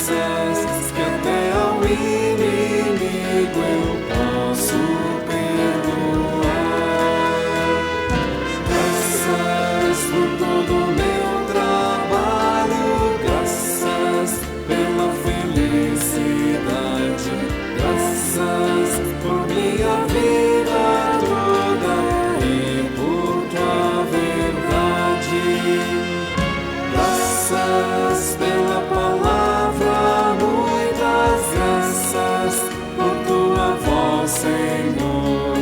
que até ao inimigo eu posso perdoar. Graças por todo o meu trabalho, graças pela felicidade, graças por minha vida toda e por tua verdade. Graças pela palavra, muitas graças por tua voz, Senhor.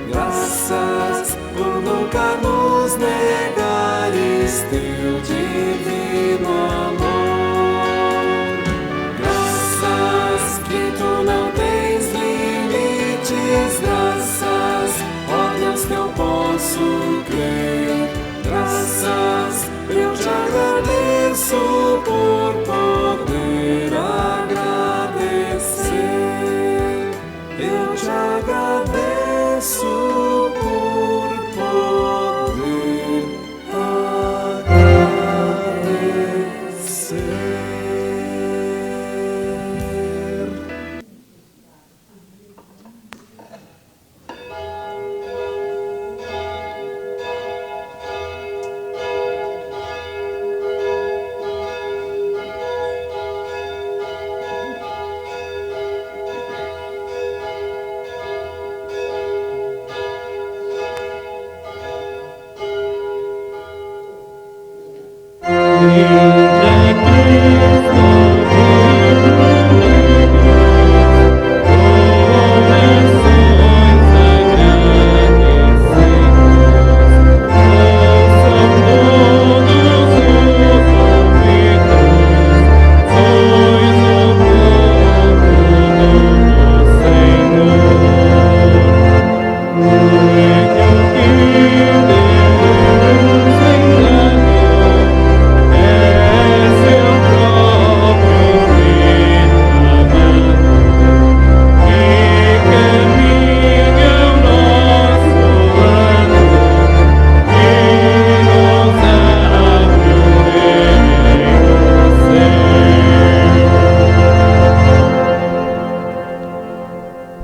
Graças por nunca nos negares teu divino amor. Graças que tu não tens limites, graças, ó Deus, que eu posso crer. Graças, eu te agradeço por poder agradecer. Eu te agradeço por poder agradecer.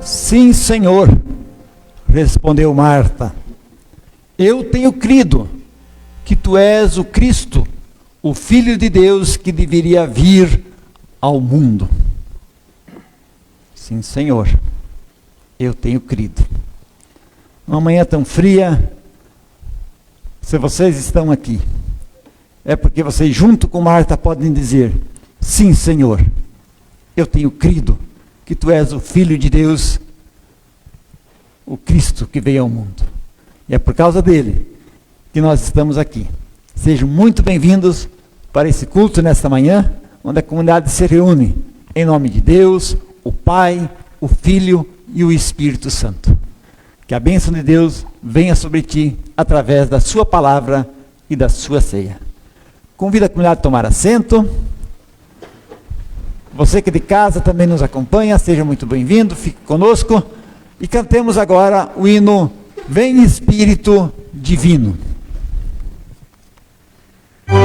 Sim, Senhor, respondeu Marta, eu tenho crido que tu és o Cristo, o Filho de Deus que deveria vir ao mundo. Sim, Senhor, eu tenho crido. Uma manhã tão fria, se vocês estão aqui, é porque vocês junto com Marta podem dizer, sim, Senhor, eu tenho crido que tu és o Filho de Deus, o Cristo que veio ao mundo. E é por causa dele que nós estamos aqui. Sejam muito bem-vindos para esse culto nesta manhã, onde a comunidade se reúne em nome de Deus, o Pai, o Filho e o Espírito Santo. Que a bênção de Deus venha sobre ti através da sua palavra e da sua ceia. Convido a comunidade a tomar assento. Você que de casa também nos acompanha, seja muito bem-vindo, fique conosco. E cantemos agora o hino Vem Espírito Divino. Vem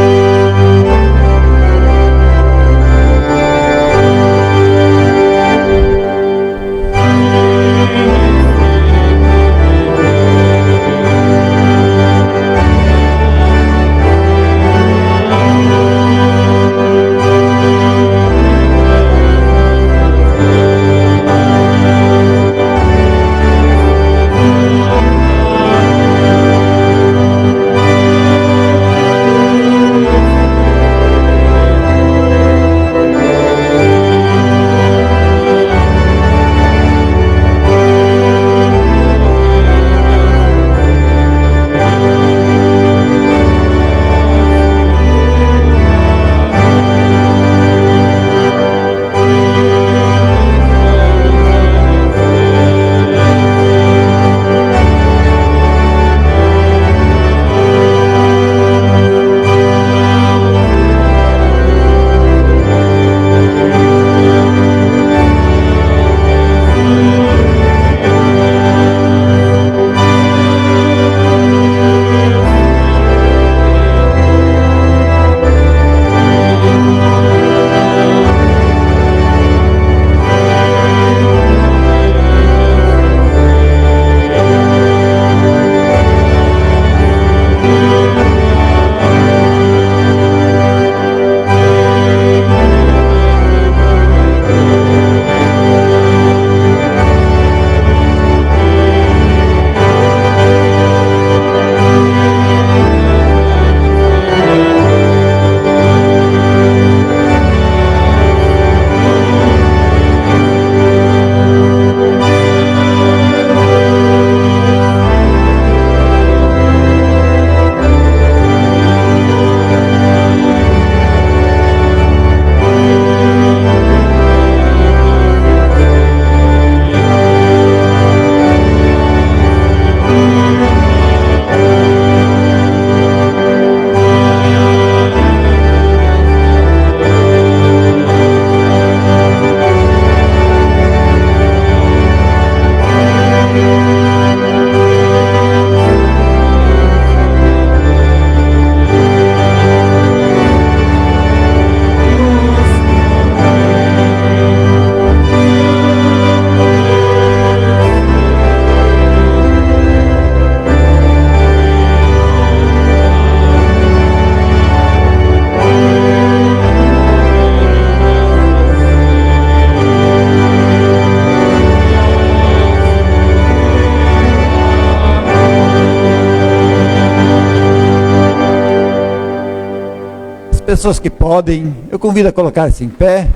pessoas que podem, eu convido a colocar-se em pé.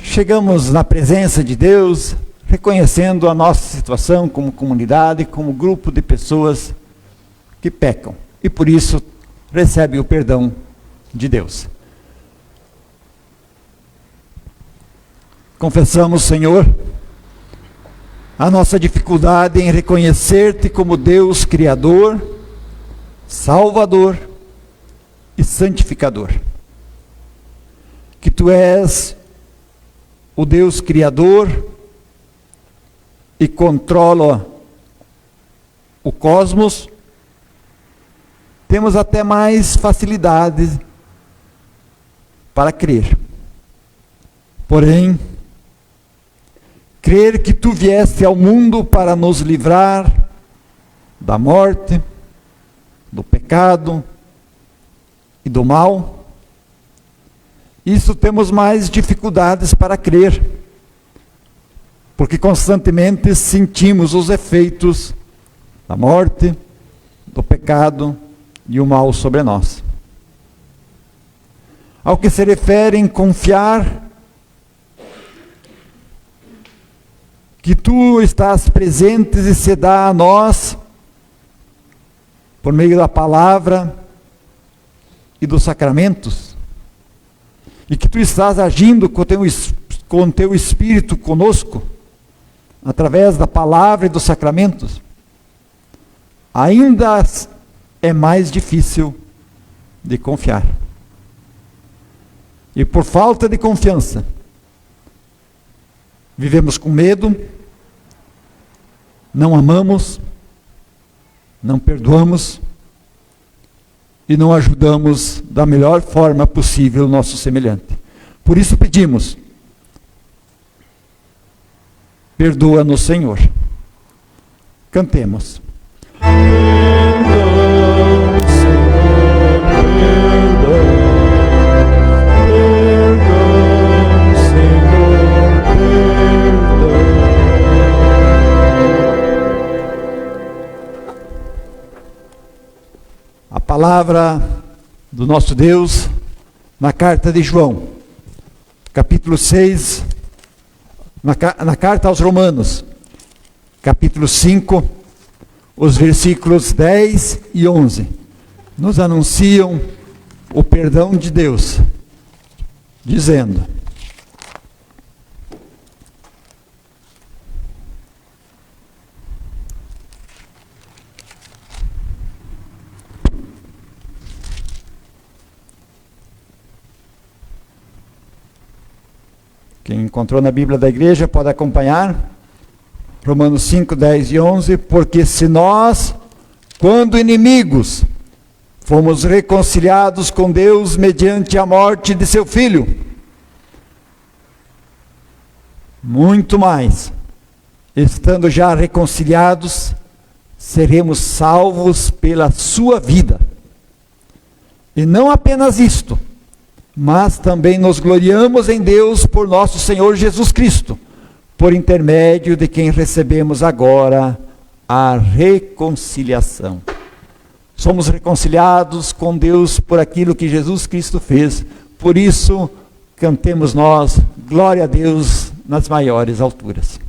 Chegamos na presença de Deus, reconhecendo a nossa situação como comunidade, como grupo de pessoas que pecam. E por isso recebe o perdão de Deus. Confessamos, Senhor, a nossa dificuldade em reconhecer-te como Deus Criador, Salvador e Santificador. Que Tu és o Deus Criador e controla o cosmos. Temos até mais facilidade para crer. Porém, crer que Tu vieste ao mundo para nos livrar da morte, do pecado e do mal, isso temos mais dificuldades para crer, porque constantemente sentimos os efeitos da morte, do pecado e o mal sobre nós. Ao que se refere em confiar que Tu estás presente e se dá a nós por meio da palavra e dos sacramentos, e que Tu estás agindo com Teu Espírito conosco, através da palavra e dos sacramentos, ainda é mais difícil de confiar. E por falta de confiança, vivemos com medo, não amamos, não perdoamos e não ajudamos da melhor forma possível o nosso semelhante. Por isso pedimos, perdoa-nos, Senhor. Cantemos. A palavra do nosso Deus na carta de João, capítulo 6, na carta aos Romanos, capítulo 5, os versículos 10 e 11, nos anunciam o perdão de Deus, dizendo: quem encontrou na Bíblia da igreja pode acompanhar. Romanos 5, 10 e 11. Porque se nós, quando inimigos, fomos reconciliados com Deus mediante a morte de seu Filho, muito mais, estando já reconciliados, seremos salvos pela sua vida. E não apenas isto, mas também nos gloriamos em Deus por nosso Senhor Jesus Cristo, por intermédio de quem recebemos agora a reconciliação. Somos reconciliados com Deus por aquilo que Jesus Cristo fez. Por isso, cantemos nós, glória a Deus nas maiores alturas.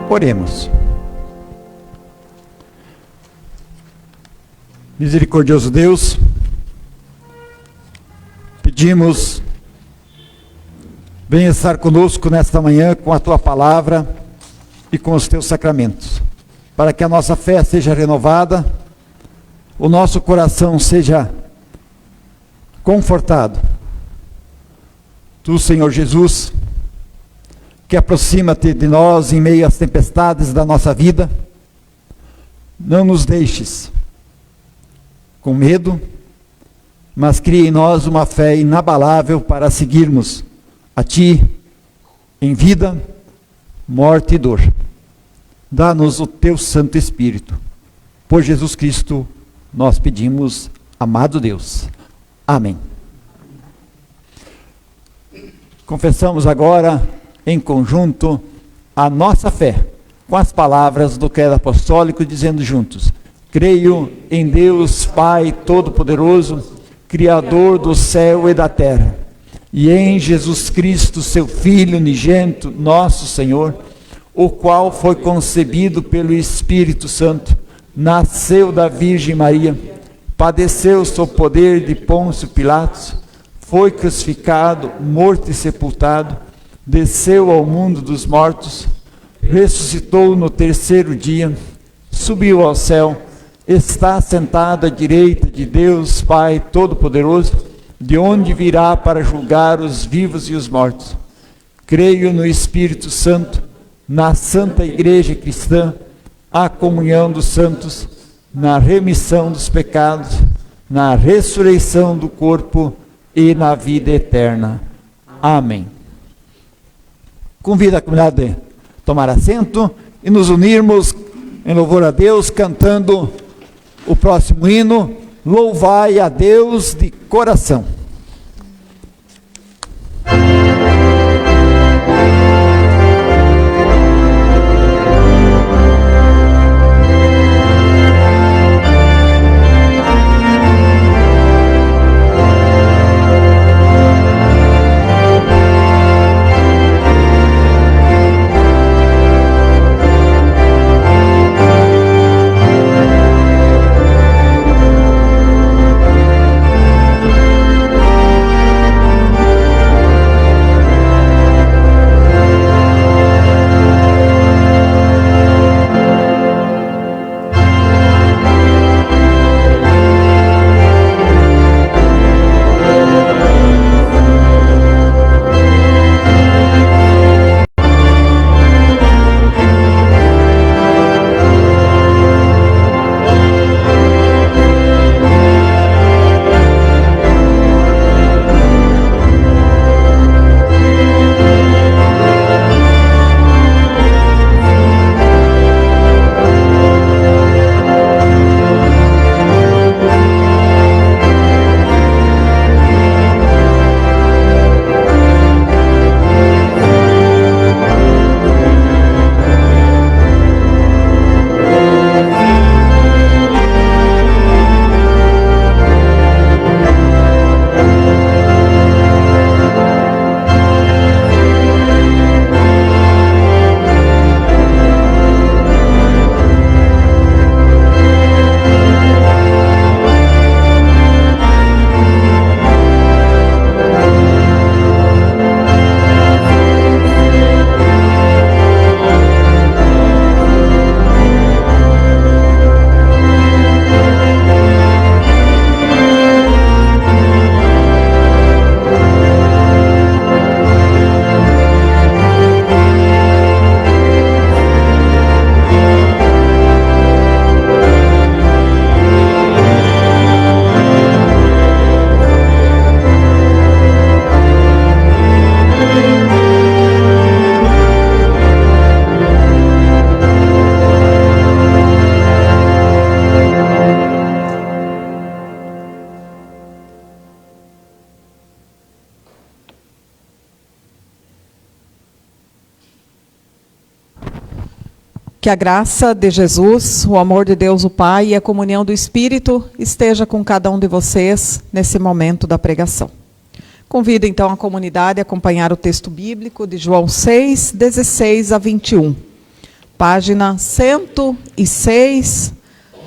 Oremos. Misericordioso Deus, pedimos, venha estar conosco nesta manhã com a Tua palavra e com os Teus sacramentos, para que a nossa fé seja renovada, o nosso coração seja confortado. Tu, Senhor Jesus, que aproxima-te de nós em meio às tempestades da nossa vida, não nos deixes com medo, mas cria em nós uma fé inabalável para seguirmos a Ti em vida, morte e dor. Dá-nos o teu Santo Espírito. Por Jesus Cristo, nós pedimos, amado Deus. Amém. Confessamos agora, em conjunto, a nossa fé, com as palavras do credo apostólico, dizendo juntos: creio em Deus Pai Todo-Poderoso, Criador do céu e da terra, e em Jesus Cristo, seu Filho unigênito, nosso Senhor, o qual foi concebido pelo Espírito Santo, nasceu da Virgem Maria, padeceu sob o poder de Pôncio Pilatos, foi crucificado, morto e sepultado, desceu ao mundo dos mortos, ressuscitou no terceiro dia, subiu ao céu, está sentado à direita de Deus Pai Todo-Poderoso, de onde virá para julgar os vivos e os mortos. Creio no Espírito Santo, na Santa Igreja Cristã, a comunhão dos santos, na remissão dos pecados, na ressurreição do corpo e na vida eterna. Amém. Convido a comunidade a tomar assento e nos unirmos em louvor a Deus, cantando o próximo hino: Louvai a Deus de coração. Que a graça de Jesus, o amor de Deus o Pai e a comunhão do Espírito esteja com cada um de vocês nesse momento da pregação. Convido então a comunidade a acompanhar o texto bíblico de João 6, 16 a 21. Página 106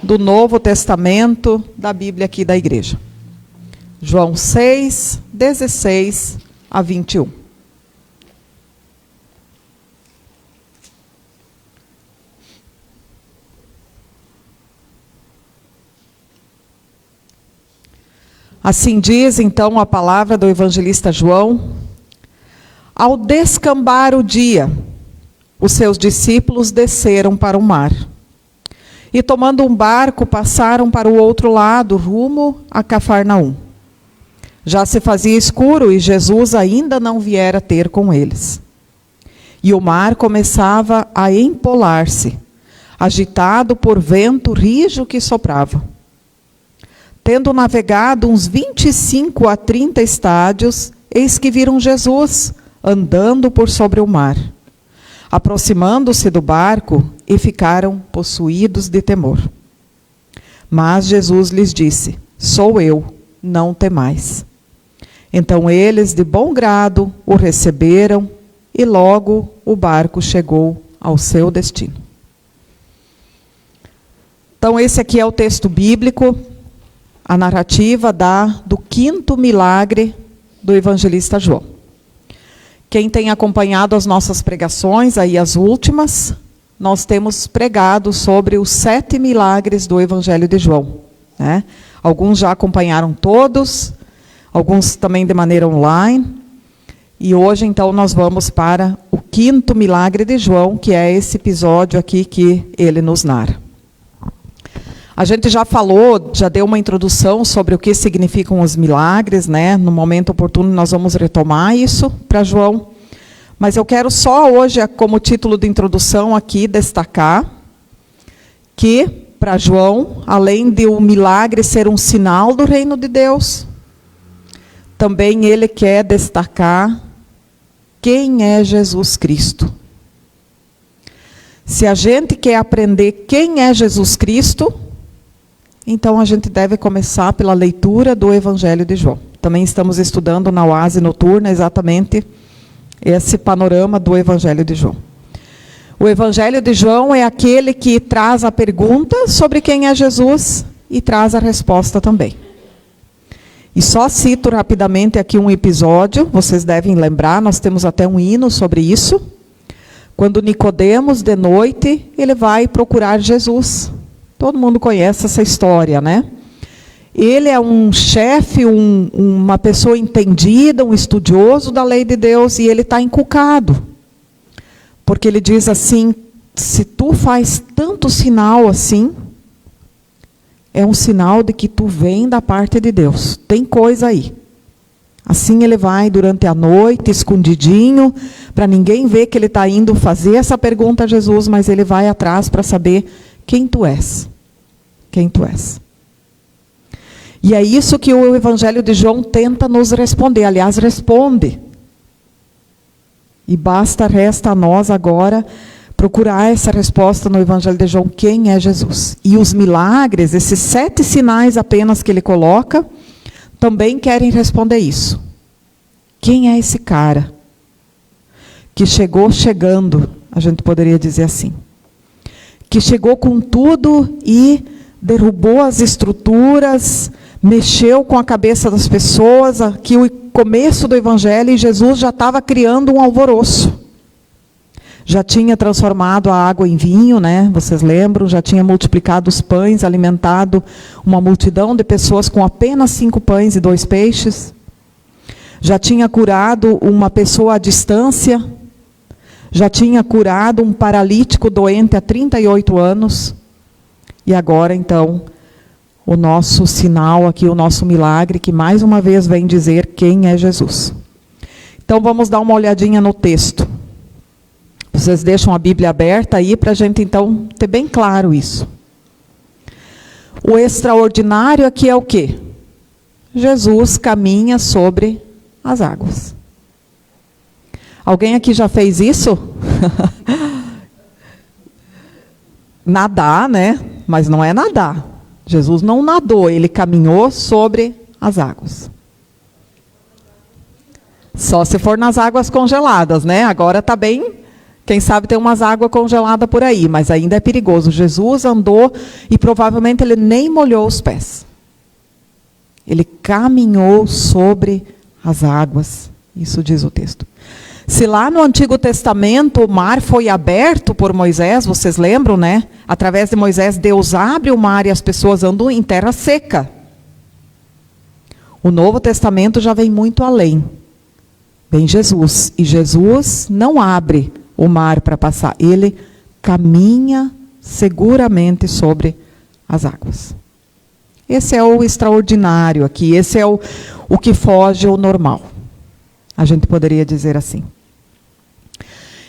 do Novo Testamento da Bíblia aqui da igreja. João 6, 16 a 21. Assim diz, então, a palavra do evangelista João: ao descambar o dia, os seus discípulos desceram para o mar. E tomando um barco, passaram para o outro lado, rumo a Cafarnaum. Já se fazia escuro e Jesus ainda não viera ter com eles. e o mar começava a empolar-se, agitado por vento rijo que soprava. Tendo navegado uns 25 a 30 estádios, eis que viram Jesus andando por sobre o mar. Aproximando-se do barco, e ficaram possuídos de temor. Mas Jesus lhes disse: sou eu, não temais. Então eles, de bom grado, o receberam, e logo o barco chegou ao seu destino. Então esse aqui é o texto bíblico, a narrativa do 5º milagre do evangelista João. Quem tem acompanhado as nossas pregações, aí as últimas, nós temos pregado sobre os 7 milagres do Evangelho de João, né? Alguns já acompanharam todos, alguns também de maneira online. E hoje, então, nós vamos para o 5º milagre de João, que é esse episódio aqui que ele nos narra. A gente já falou, já deu uma introdução sobre o que significam os milagres, né? No momento oportuno nós vamos retomar isso para João. Mas eu quero só hoje, como título de introdução aqui, destacar que para João, além de o milagre ser um sinal do reino de Deus, também ele quer destacar quem é Jesus Cristo. Se a gente quer aprender quem é Jesus Cristo, então a gente deve começar pela leitura do Evangelho de João. Também estamos estudando na Oase Noturna exatamente esse panorama do Evangelho de João. O Evangelho de João é aquele que traz a pergunta sobre quem é Jesus e traz a resposta também. E só cito rapidamente aqui um episódio, vocês devem lembrar, nós temos até um hino sobre isso. Quando Nicodemos, de noite, ele vai procurar Jesus. Todo mundo conhece essa história, né? Ele é um chefe, uma pessoa entendida, um estudioso da lei de Deus, e ele está encucado. Porque ele diz assim: se tu faz tanto sinal assim, é um sinal de que tu vem da parte de Deus. Tem coisa aí. Assim ele vai durante a noite, escondidinho, para ninguém ver que ele está indo fazer essa pergunta a Jesus, mas ele vai atrás para saber quem tu és. Quem tu és. E é isso que o Evangelho de João tenta nos responder. Aliás, responde. E resta a nós agora procurar essa resposta no Evangelho de João. Quem é Jesus? E os milagres, esses 7 sinais apenas que ele coloca, também querem responder isso. Quem é esse cara? Que chegou chegando, a gente poderia dizer assim. Que chegou com tudo e derrubou as estruturas, mexeu com a cabeça das pessoas. Aqui o começo do Evangelho, e Jesus já estava criando um alvoroço. Já tinha transformado a água em vinho, né? Vocês lembram? Já tinha multiplicado os pães, alimentado uma multidão de pessoas com apenas 5 pães e 2 peixes. Já tinha curado uma pessoa à distância. Já tinha curado um paralítico doente há 38 anos. E agora, então, o nosso sinal aqui, o nosso milagre, que mais uma vez vem dizer quem é Jesus. Então, vamos dar uma olhadinha no texto. Vocês deixam a Bíblia aberta aí para a gente, então, ter bem claro isso. O extraordinário aqui é o quê? Jesus caminha sobre as águas. Alguém aqui já fez isso? Nadar, né? Mas não é nadar. Jesus não nadou, ele caminhou sobre as águas. Só se for nas águas congeladas, né? Agora está bem, quem sabe tem umas águas congeladas por aí, mas ainda é perigoso. Jesus andou e provavelmente ele nem molhou os pés. Ele caminhou sobre as águas, isso diz o texto. Se lá no Antigo Testamento o mar foi aberto por Moisés, vocês lembram, né? Através de Moisés, Deus abre o mar e as pessoas andam em terra seca. O Novo Testamento já vem muito além. Vem Jesus. E Jesus não abre o mar para passar. Ele caminha seguramente sobre as águas. Esse é o extraordinário aqui. Esse é o que foge ao normal. A gente poderia dizer assim.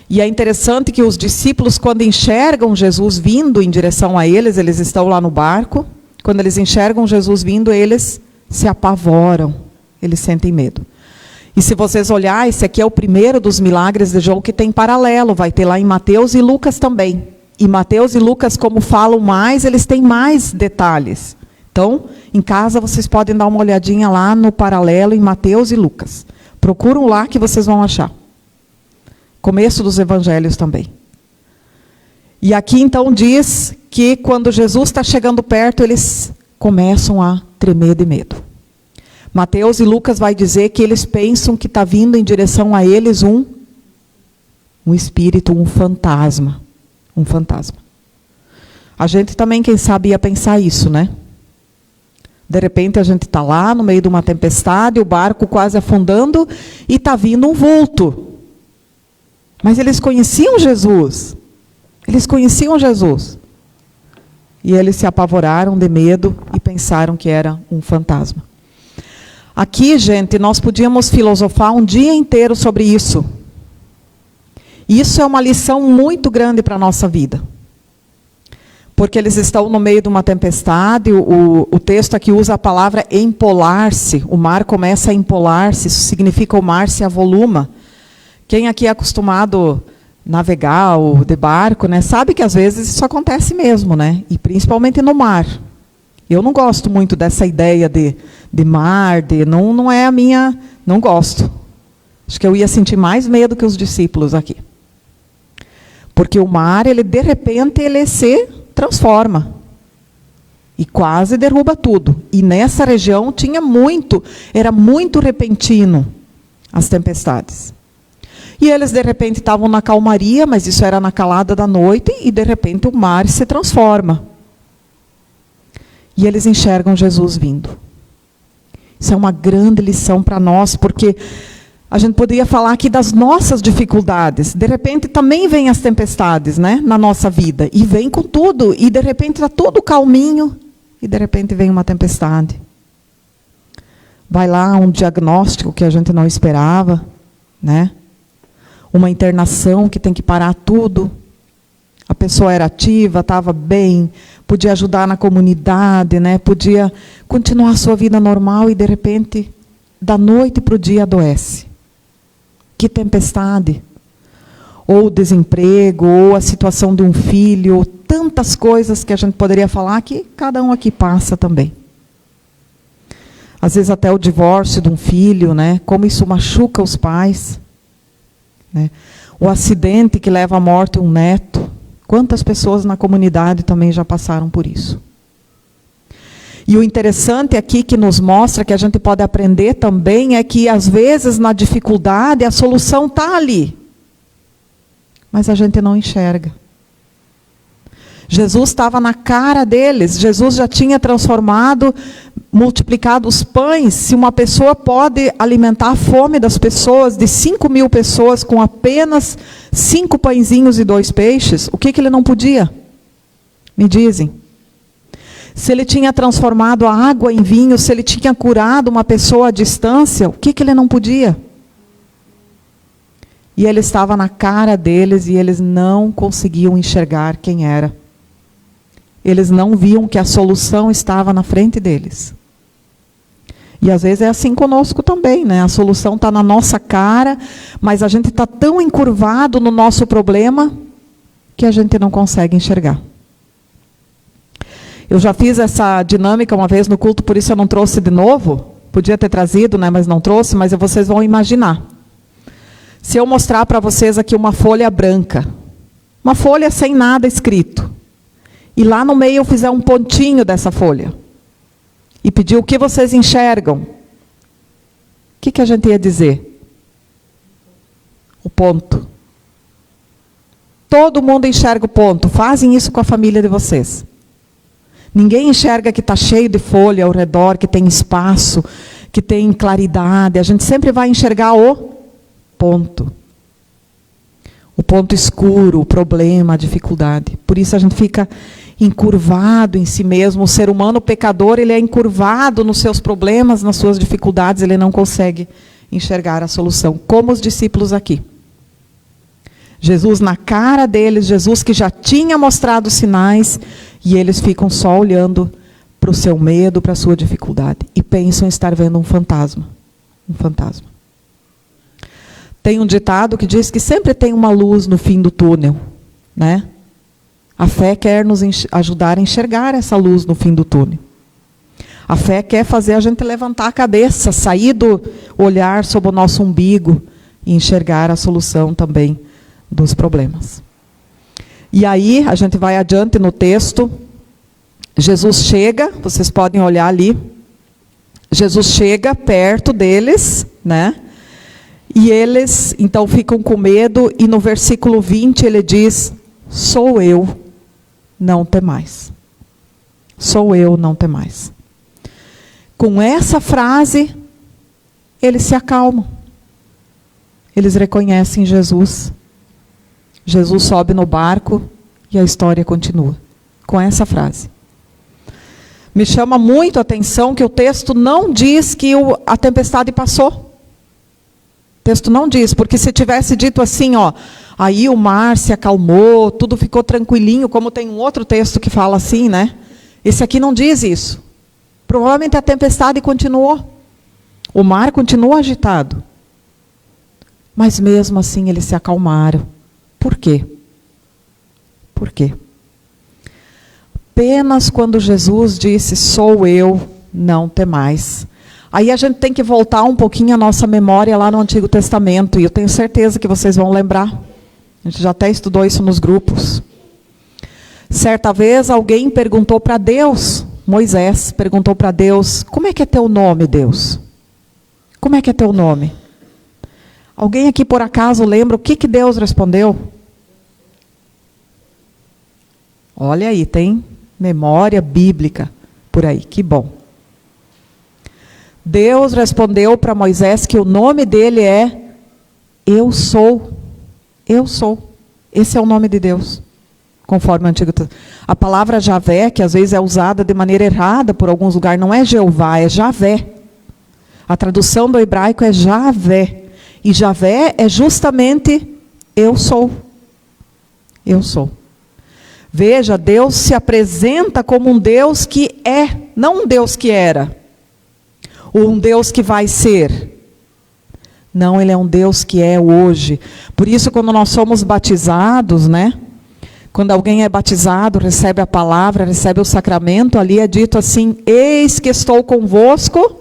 E é interessante que os discípulos, quando enxergam Jesus vindo em direção a eles, eles estão lá no barco, quando eles enxergam Jesus vindo, eles se apavoram, eles sentem medo. E se vocês olharem, esse aqui é o primeiro dos milagres de João que tem paralelo, vai ter lá em Mateus e Lucas também. E Mateus e Lucas, como falam mais, eles têm mais detalhes. Então, em casa, vocês podem dar uma olhadinha lá no paralelo em Mateus e Lucas. Procuram lá que vocês vão achar. Começo dos evangelhos também. E aqui, então, diz que quando Jesus está chegando perto, eles começam a tremer de medo. Mateus e Lucas vai dizer que eles pensam que está vindo em direção a eles um espírito, um fantasma. Um fantasma. A gente também, quem sabe, ia pensar isso, né? De repente a gente está lá no meio de uma tempestade, o barco quase afundando, e está vindo um vulto. Mas eles conheciam Jesus. Eles conheciam Jesus. E eles se apavoraram de medo e pensaram que era um fantasma. Aqui, gente, nós podíamos filosofar um dia inteiro sobre isso. Isso é uma lição muito grande para a nossa vida. Porque eles estão no meio de uma tempestade, o texto aqui usa a palavra empolar-se, o mar começa a empolar-se, isso significa o mar se avoluma. Quem aqui é acostumado a navegar ou de barco, né, sabe que às vezes isso acontece mesmo, né? E principalmente no mar. Eu não gosto muito dessa ideia de mar, não é a minha, não gosto. Acho que eu ia sentir mais medo que os discípulos aqui. Porque o mar, ele de repente, ele se transforma. E quase derruba tudo. E nessa região era muito repentino as tempestades. E eles de repente estavam na calmaria, mas isso era na calada da noite, e de repente o mar se transforma. E eles enxergam Jesus vindo. Isso é uma grande lição para nós, porque a gente poderia falar aqui das nossas dificuldades. De repente também vem as tempestades, né, na nossa vida. E vem com tudo. E de repente está tudo calminho. E de repente vem uma tempestade. Vai lá um diagnóstico que a gente não esperava, né? Uma internação que tem que parar tudo. A pessoa era ativa, estava bem, podia ajudar na comunidade, né? Podia continuar a sua vida normal e, de repente, da noite para o dia adoece. Que tempestade! Ou o desemprego, ou a situação de um filho, ou tantas coisas que a gente poderia falar que cada um aqui passa também. Às vezes até o divórcio de um filho, né? Como isso machuca os pais. Né? O acidente que leva à morte um neto. Quantas pessoas na comunidade também já passaram por isso? E o interessante aqui que nos mostra, que a gente pode aprender também, é que às vezes na dificuldade a solução está ali. Mas a gente não enxerga. Jesus estava na cara deles. Jesus já tinha transformado, multiplicado os pães. Se uma pessoa pode alimentar a fome das pessoas, de 5.000 pessoas, com apenas 5 pãezinhos e 2 peixes, o que ele não podia? Me dizem. Se ele tinha transformado a água em vinho, se ele tinha curado uma pessoa à distância, o que ele não podia? E ele estava na cara deles e eles não conseguiam enxergar quem era. Eles não viam que a solução estava na frente deles. E às vezes é assim conosco também, né? A solução está na nossa cara, mas a gente está tão encurvado no nosso problema que a gente não consegue enxergar. Eu já fiz essa dinâmica uma vez no culto, por isso eu não trouxe de novo. Podia ter trazido, né? Mas não trouxe, mas vocês vão imaginar. Se eu mostrar para vocês aqui uma folha branca, uma folha sem nada escrito, e lá no meio eu fizer um pontinho dessa folha, e pedir o que vocês enxergam, o que a gente ia dizer? O ponto. Todo mundo enxerga o ponto. Fazem isso com a família de vocês. Ninguém enxerga que está cheio de folha ao redor, que tem espaço, que tem claridade. A gente sempre vai enxergar o ponto. O ponto escuro, o problema, a dificuldade. Por isso a gente fica encurvado em si mesmo. O ser humano pecador, ele é encurvado nos seus problemas, nas suas dificuldades, ele não consegue enxergar a solução. Como os discípulos aqui. Jesus na cara deles, Jesus que já tinha mostrado sinais, e eles ficam só olhando para o seu medo, para a sua dificuldade, e pensam estar vendo um fantasma. Um fantasma. Tem um ditado que diz que sempre tem uma luz no fim do túnel, né? A fé quer nos ajudar a enxergar essa luz no fim do túnel. A fé quer fazer a gente levantar a cabeça, sair do olhar sob o nosso umbigo e enxergar a solução também dos problemas. E aí, a gente vai adiante no texto. Jesus chega, vocês podem olhar ali. Jesus chega perto deles, né? E eles, então, ficam com medo. E no versículo 20 ele diz: sou eu, não temais. Sou eu, não temais. Com essa frase, eles se acalmam. Eles reconhecem Jesus. Jesus sobe no barco e a história continua. Com essa frase. Me chama muito a atenção que o texto não diz que a tempestade passou. O texto não diz, porque se tivesse dito assim, ó, aí o mar se acalmou, tudo ficou tranquilinho, como tem um outro texto que fala assim, né? Esse aqui não diz isso. Provavelmente a tempestade continuou. O mar continuou agitado. Mas mesmo assim eles se acalmaram. Por quê? Por quê? Apenas quando Jesus disse, sou eu, não temais. Aí a gente tem que voltar um pouquinho a nossa memória lá no Antigo Testamento. E eu tenho certeza que vocês vão lembrar. A gente já até estudou isso nos grupos. Certa vez alguém perguntou para Deus, Moisés perguntou para Deus, como é que é teu nome, Deus? Como é que é teu nome? Alguém aqui por acaso lembra o que Deus respondeu? Olha aí, tem memória bíblica por aí, que bom. Deus respondeu para Moisés que o nome dele é Eu Sou. Eu Sou. Esse é o nome de Deus. Conforme o Antigo Testamento. A palavra Javé, que às vezes é usada de maneira errada por alguns lugares, não é Jeová, é Javé. A tradução do hebraico é Javé. E Javé é justamente eu sou. Eu sou. Veja, Deus se apresenta como um Deus que é, não um Deus que era. Ou um Deus que vai ser. Não, ele é um Deus que é hoje. Por isso, quando nós somos batizados, né? Quando alguém é batizado, recebe a palavra, recebe o sacramento, ali é dito assim, eis que estou convosco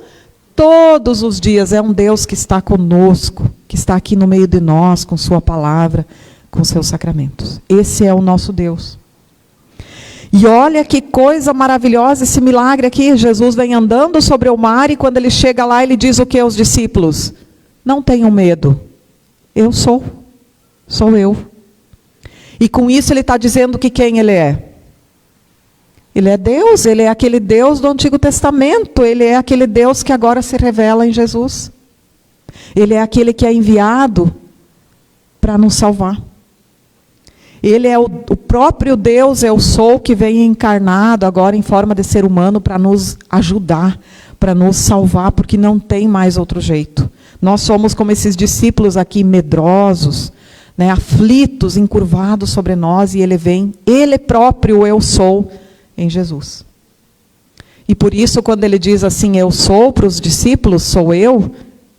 todos os dias. É um Deus que está conosco, que está aqui no meio de nós, com sua palavra, com seus sacramentos. Esse é o nosso Deus. E olha que coisa maravilhosa esse milagre aqui. Jesus vem andando sobre o mar e quando ele chega lá, ele diz o que aos discípulos? Não tenham medo. Eu sou. Sou eu. E com isso ele está dizendo que quem ele é? Ele é Deus, ele é aquele Deus do Antigo Testamento, ele é aquele Deus que agora se revela em Jesus. Ele é aquele que é enviado para nos salvar. Ele é o próprio Deus, eu sou, que vem encarnado agora em forma de ser humano para nos ajudar, para nos salvar, porque não tem mais outro jeito. Nós somos como esses discípulos aqui medrosos, né, aflitos, encurvados sobre nós, e ele vem, ele próprio eu sou, em Jesus. E por isso, quando ele diz assim, eu sou, para os discípulos, sou eu,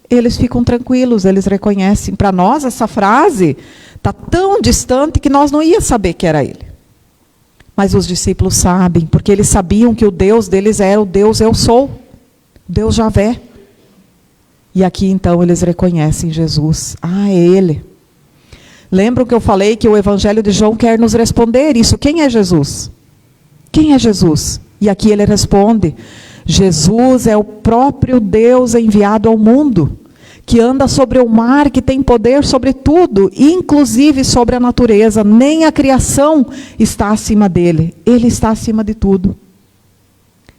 eles ficam tranquilos, eles reconhecem. Para nós, essa frase está tão distante que nós não ia saber que era ele. Mas os discípulos sabem, porque eles sabiam que o Deus deles era o Deus eu sou, Deus Javé. E aqui então eles reconhecem Jesus. Ah, é ele. Lembram que eu falei que o Evangelho de João quer nos responder isso? Quem é Jesus? Quem é Jesus? E aqui ele responde, Jesus é o próprio Deus enviado ao mundo, que anda sobre o mar, que tem poder sobre tudo, inclusive sobre a natureza. Nem a criação está acima dele. Ele está acima de tudo.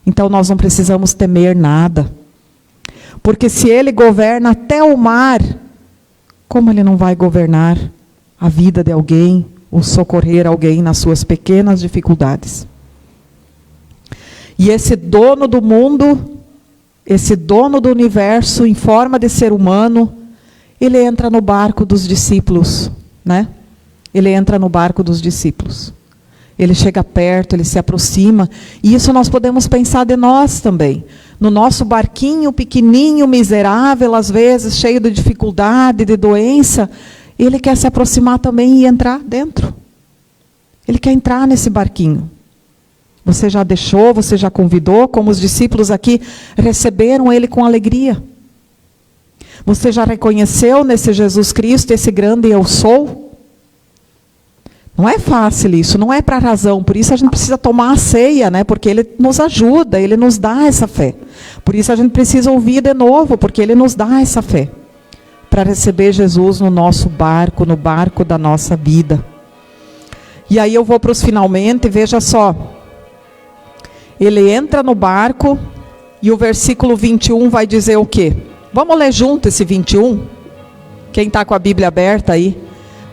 Então nós não precisamos temer nada. Porque se ele governa até o mar, como ele não vai governar a vida de alguém, ou socorrer alguém nas suas pequenas dificuldades? E esse dono do mundo, esse dono do universo, em forma de ser humano, ele entra no barco dos discípulos, né? ele entra no barco dos discípulos. Ele chega perto, ele se aproxima. E isso nós podemos pensar de nós também. No nosso barquinho pequenininho, miserável, às vezes cheio de dificuldade, de doença, ele quer se aproximar também e entrar dentro. Ele quer entrar nesse barquinho. Você já deixou, você já convidou, como os discípulos aqui receberam ele com alegria. Você já reconheceu nesse Jesus Cristo, esse grande eu sou? Não é fácil isso, não é para razão. Por isso a gente precisa tomar a ceia, né? Porque ele nos ajuda, ele nos dá essa fé. Por isso a gente precisa ouvir de novo, porque ele nos dá essa fé. Para receber Jesus no nosso barco, no barco da nossa vida. E aí eu vou para os finalmente, veja só. Ele entra no barco e o versículo 21 vai dizer o quê? Vamos ler junto esse 21? Quem está com a Bíblia aberta aí?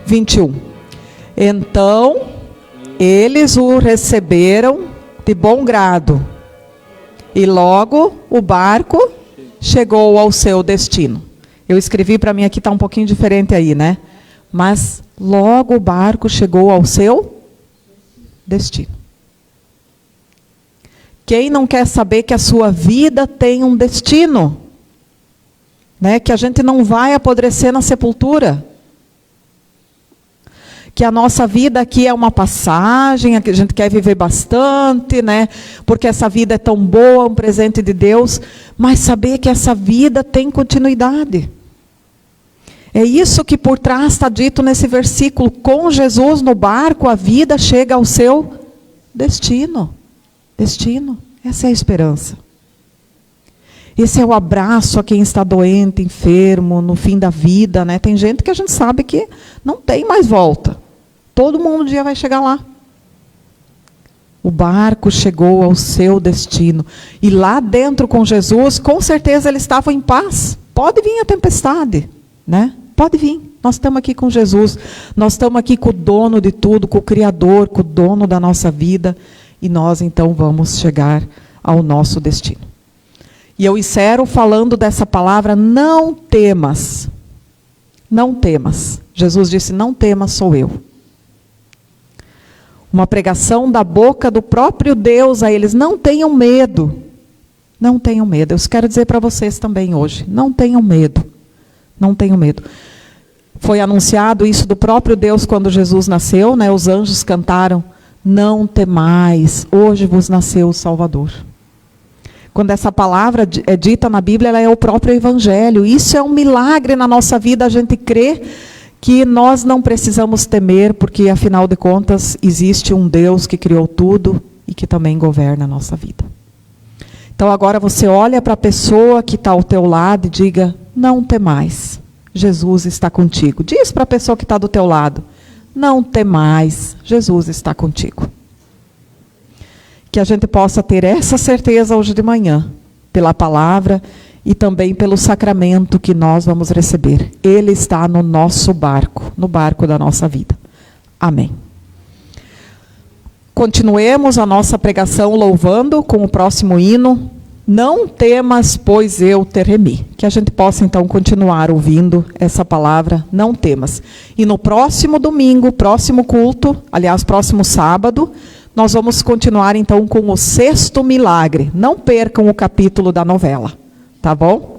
21. Então, eles o receberam de bom grado. E logo o barco chegou ao seu destino. Eu escrevi para mim aqui, está um pouquinho diferente aí, né? Mas logo o barco chegou ao seu destino. Quem não quer saber que a sua vida tem um destino? Né? Que a gente não vai apodrecer na sepultura. Que a nossa vida aqui é uma passagem, a gente quer viver bastante, né? Porque essa vida é tão boa, um presente de Deus, mas saber que essa vida tem continuidade. É isso que por trás está dito nesse versículo. Com Jesus no barco, a vida chega ao seu destino. Destino. Essa é a esperança. Esse é o abraço a quem está doente, enfermo, no fim da vida, né? Tem gente que a gente sabe que não tem mais volta. Todo mundo um dia vai chegar lá. O barco chegou ao seu destino. E lá dentro com Jesus, com certeza eles estavam em paz. Pode vir a tempestade, né? Pode vir. Nós estamos aqui com Jesus. Nós estamos aqui com o dono de tudo, com o Criador, com o dono da nossa vida. E nós então vamos chegar ao nosso destino. E eu encerro falando dessa palavra, não temas. Não temas. Jesus disse, não temas, sou eu. Uma pregação da boca do próprio Deus a eles. Não tenham medo. Não tenham medo. Eu quero dizer para vocês também hoje. Não tenham medo. Não tenham medo. Foi anunciado isso do próprio Deus quando Jesus nasceu, né? Os anjos cantaram, não temais, hoje vos nasceu o Salvador. Quando essa palavra é dita na Bíblia, ela é o próprio Evangelho. Isso é um milagre na nossa vida, a gente crê que nós não precisamos temer, porque afinal de contas existe um Deus que criou tudo e que também governa a nossa vida. Então agora você olha para a pessoa que está ao teu lado e diga, não temais, Jesus está contigo. Diz para a pessoa que está do teu lado, não temais, Jesus está contigo. Que a gente possa ter essa certeza hoje de manhã, pela palavra e também pelo sacramento que nós vamos receber. Ele está no nosso barco, no barco da nossa vida. Amém. Continuemos a nossa pregação louvando com o próximo hino. Não temas, pois eu te remi. Que a gente possa então continuar ouvindo essa palavra, não temas. E no próximo domingo, próximo culto, aliás, próximo sábado, nós vamos continuar então com o 6º milagre. Não percam o capítulo da novela. Tá bom?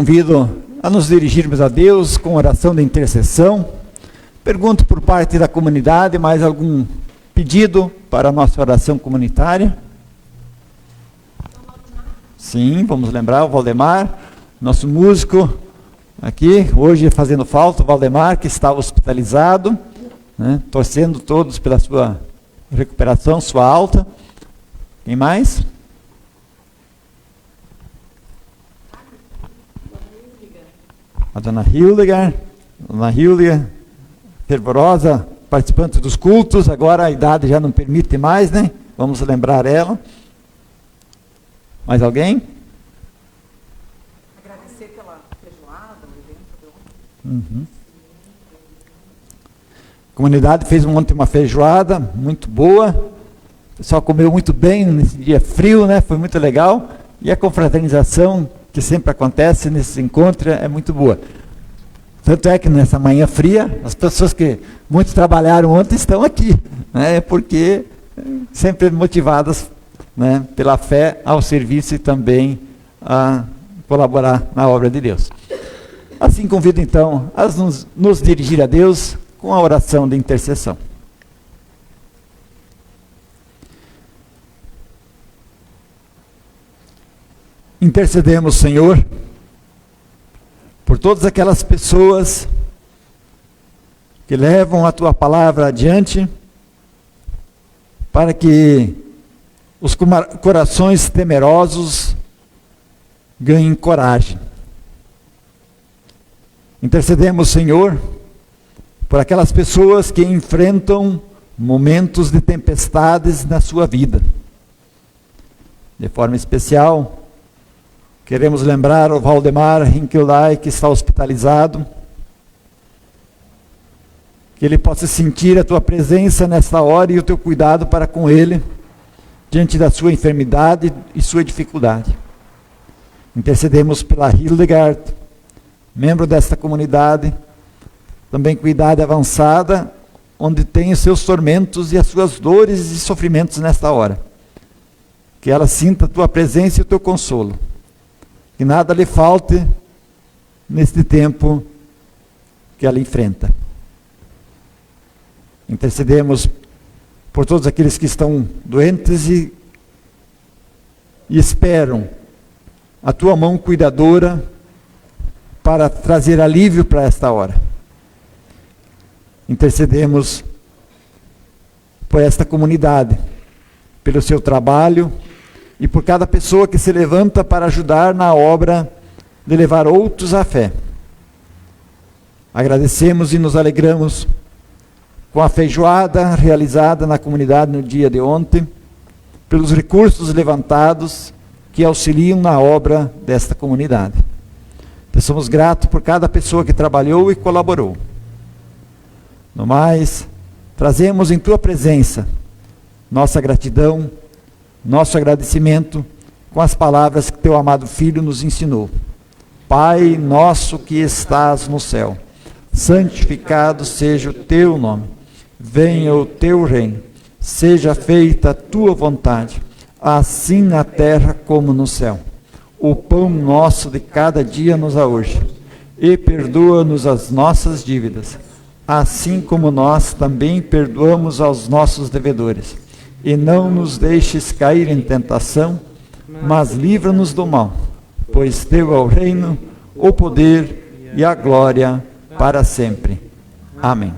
convido a nos dirigirmos a Deus com oração de intercessão. Pergunto por parte da comunidade, mais algum pedido para a nossa oração comunitária? Sim, vamos lembrar o Valdemar, nosso músico aqui, hoje fazendo falta, o Valdemar, que está hospitalizado, né, torcendo todos pela sua recuperação, sua alta. Quem mais? A dona Hildegard, fervorosa, participante dos cultos, agora a idade já não permite mais, né? Vamos lembrar ela. Mais alguém? Agradecer pela feijoada, o evento de ontem. A comunidade fez ontem uma feijoada muito boa, o pessoal comeu muito bem nesse dia frio, né? Foi muito legal, e a confraternização que sempre acontece nesses encontros é muito boa. Tanto é que nessa manhã fria, as pessoas que muito trabalharam ontem estão aqui, né? Porque sempre motivadas, né, pela fé ao serviço e também a colaborar na obra de Deus. Assim convido então a nos dirigir a Deus com a oração de intercessão. Intercedemos, Senhor, por todas aquelas pessoas que levam a Tua palavra adiante, para que os corações temerosos ganhem coragem. Intercedemos, Senhor, por aquelas pessoas que enfrentam momentos de tempestades na sua vida. De forma especial, queremos lembrar o Valdemar Rinkeldai, que está hospitalizado, que ele possa sentir a Tua presença nesta hora e o Teu cuidado para com ele, diante da sua enfermidade e sua dificuldade. Intercedemos pela Hildegard, membro desta comunidade, também com idade avançada, onde tem os seus tormentos e as suas dores e sofrimentos nesta hora. Que ela sinta a Tua presença e o Teu consolo. Que nada lhe falte neste tempo que ela enfrenta. Intercedemos por todos aqueles que estão doentes e esperam a Tua mão cuidadora para trazer alívio para esta hora. Intercedemos por esta comunidade, pelo seu trabalho e por cada pessoa que se levanta para ajudar na obra de levar outros à fé. Agradecemos e nos alegramos com a feijoada realizada na comunidade no dia de ontem, pelos recursos levantados que auxiliam na obra desta comunidade. Somos gratos por cada pessoa que trabalhou e colaborou. No mais, trazemos em Tua presença nossa gratidão, nosso agradecimento com as palavras que Teu amado Filho nos ensinou. Pai nosso que estás no céu, santificado seja o Teu nome. Venha o Teu reino, seja feita a Tua vontade, assim na terra como no céu. O pão nosso de cada dia nos dá hoje, e perdoa-nos as nossas dívidas, assim como nós também perdoamos aos nossos devedores. E não nos deixes cair em tentação, mas livra-nos do mal, pois Teu é o reino, o poder e a glória para sempre. Amém.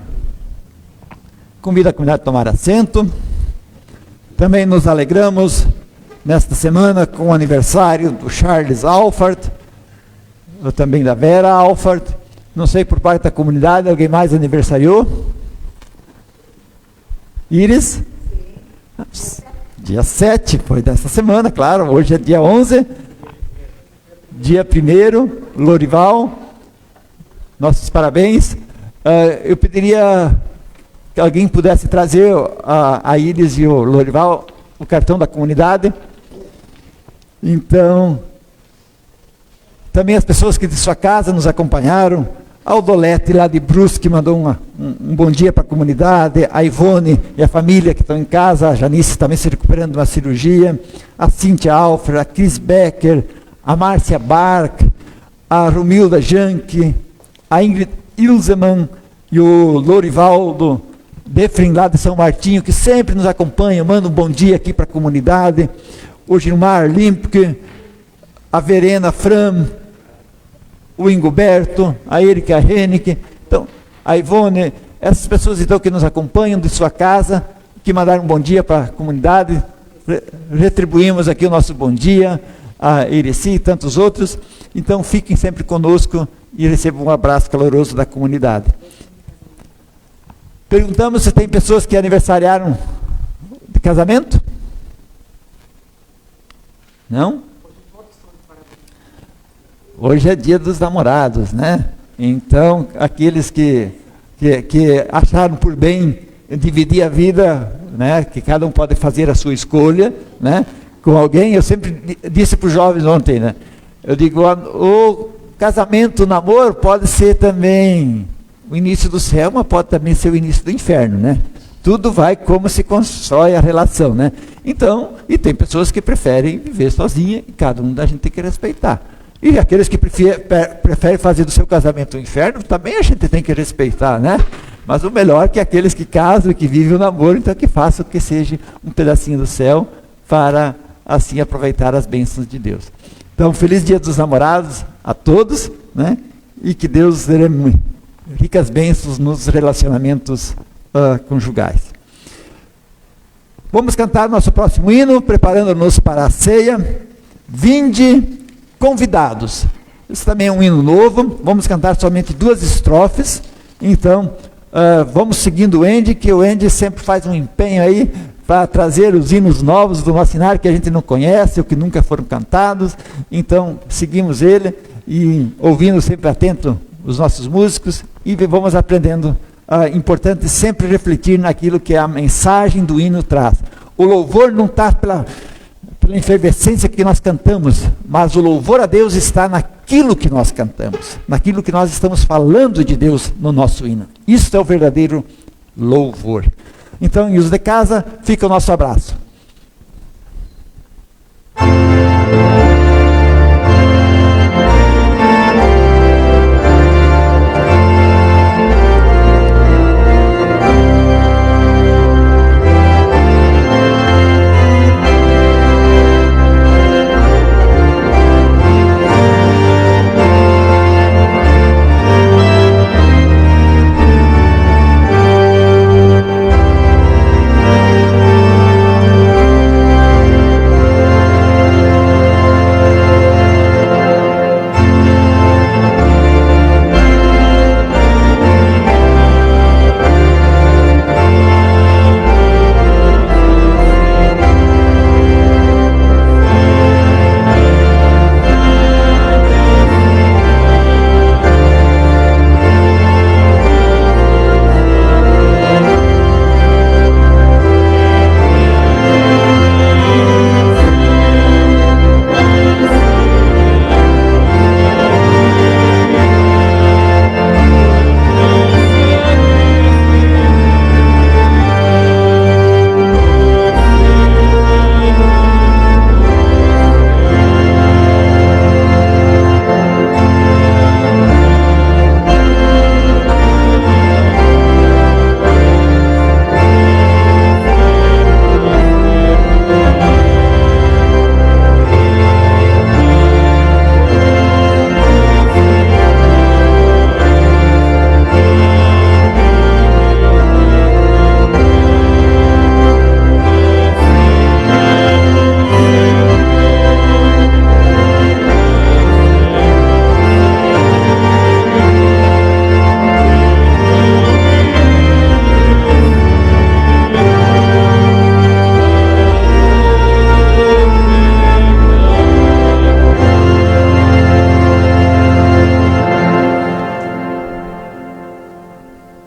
Convido a comunidade a tomar assento. Também nos alegramos nesta semana com o aniversário do Charles Alford, também da Vera Alford. Não sei por parte da comunidade, alguém mais aniversariou? Iris? Dia 7, foi dessa semana, claro, hoje é dia 11. Dia 1º, Lorival, nossos parabéns. Eu pediria que alguém pudesse trazer a Iris e o Lorival, o cartão da comunidade. Então, também as pessoas que de sua casa nos acompanharam, a Aldolete lá de Brusque mandou um bom dia para a comunidade, a Ivone e a família que estão em casa, a Janice também se recuperando de uma cirurgia, a Cíntia Alfred, a Cris Becker, a Márcia Bark, a Romilda Janke, a Ingrid Ilzeman e o Lorivaldo Defrin, lá de São Martinho, que sempre nos acompanham, manda um bom dia aqui para a comunidade. O Gilmar Limpke, a Verena Fram, o Ingoberto, a Erika Henrique, então, a Ivone, essas pessoas então que nos acompanham de sua casa, que mandaram um bom dia para a comunidade, retribuímos aqui o nosso bom dia, a Ireci e tantos outros. Então fiquem sempre conosco e recebam um abraço caloroso da comunidade. Perguntamos se tem pessoas que aniversariaram de casamento? Não? Hoje é dia dos namorados, né? Então, aqueles que acharam por bem dividir a vida, né? Que cada um pode fazer a sua escolha, né? Com alguém, eu sempre disse para os jovens ontem, né? Eu digo, o casamento, o namoro pode ser também o início do céu, mas pode também ser o início do inferno, né? Tudo vai como se constrói a relação, né? Então, e tem pessoas que preferem viver sozinha, e cada um da gente tem que respeitar. E aqueles que preferem fazer do seu casamento um inferno, também a gente tem que respeitar, né? Mas o melhor é que aqueles que casam e que vivem o namoro, então que façam que seja um pedacinho do céu, para assim aproveitar as bênçãos de Deus. Então, feliz dia dos namorados a todos, né? E que Deus dê ricas bênçãos nos relacionamentos conjugais. Vamos cantar nosso próximo hino, preparando-nos para a ceia. Vinde, convidados. Esse também é um hino novo. Vamos cantar somente 2 estrofes. Então, vamos seguindo o Andy, que o Andy sempre faz um empenho aí para trazer os hinos novos do nosso cenário que a gente não conhece, ou que nunca foram cantados. Então, seguimos ele e ouvindo sempre atento os nossos músicos e vamos aprendendo. Importante sempre refletir naquilo que a mensagem do hino traz. O louvor não está pela efervescência que nós cantamos, mas o louvor a Deus está naquilo que nós cantamos, naquilo que nós estamos falando de Deus no nosso hino. Isso é o verdadeiro louvor. Então, em uso de casa, fica o nosso abraço.